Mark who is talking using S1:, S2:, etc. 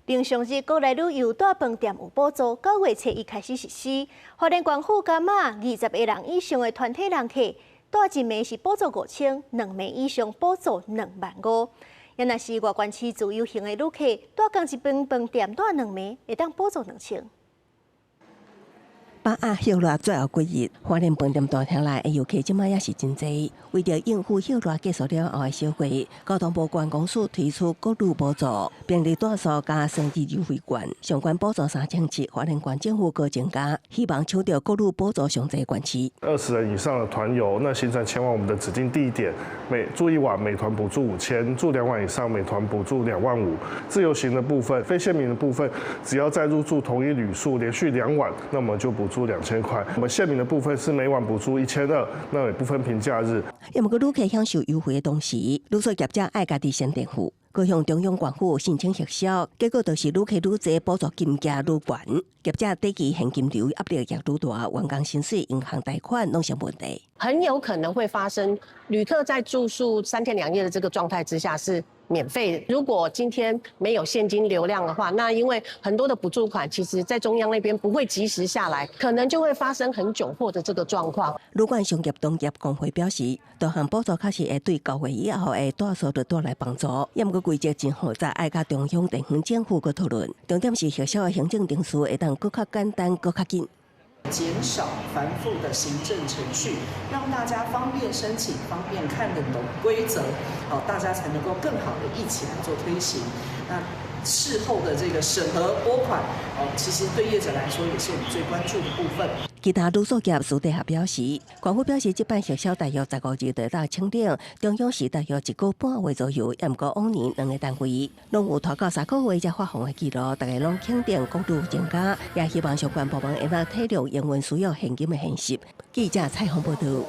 S1: 平常日國內旅遊大飯店有補助，9月1日開始實施。花蓮縣府加碼20個人以上的團體人客，住一暝是補助5000，2暝以上補助25000。也若是外縣市自由行的旅客，住同一間飯店住2暝，會當補助2000。
S2: 把握歇熱最後幾日，花蓮飯店大廳內的遊客即擺也是真濟。為着應付歇熱結束了後的消費，交通部觀光署推出各類補助，便利住宿加生日優惠券，相關補助3000次，花蓮縣政府閣增加，希望搶到各類補助上濟縣市。
S3: 20人以上的團遊，那行程前往我們的指定地點，住1晚每團補助5000，住2晚以上每團補助25000。自由行的部分，非縣民的部分，只要在入住同一旅宿連續2晚，那麼就補助2000塊。我們縣民的部分是每晚補助1200，那也不分平假日。
S2: 也毋過旅客享受優惠的同時，旅宿業者愛家己先墊付。高雄中央縣府申請撤銷，結果就是旅客愈多，補助金額愈懸，業者短期現金流壓力也愈大，員工薪水、銀行貸款攏成問題。
S4: 很有可能會發生旅客在住宿3天2夜的這個狀態之下是免費的。如果今天沒有現金流量的話，那因為很多的補助款其實在中央那邊不會及時下來，可能就會發生很窘迫的這個狀況。
S2: 旅館商業同業公會表示，多項補助確實會對9月以後的住宿帶來幫助，也毋過規則真複雜，愛甲中央地方政府閣討論。重點是學校的行政程序會當閣較簡單、閣較緊。
S5: 減少繁複的行政程序，讓大家方便申請、方便看得懂規則，大家才能夠更好的一起來做推行。那事後的這個審核撥款，其實對業者來說也是我們最關注的部分。
S2: 其他旅宿業私底下表示，縣府表示，這擺學校大約15日就到清點，中央是大約1個半月左右，也毋過往年2個單位攏有拖到3個月才發放的記錄，大家攏肯定國旅增加，也希望相關部門會當體諒營運需要現金的現實。記者採訪報道。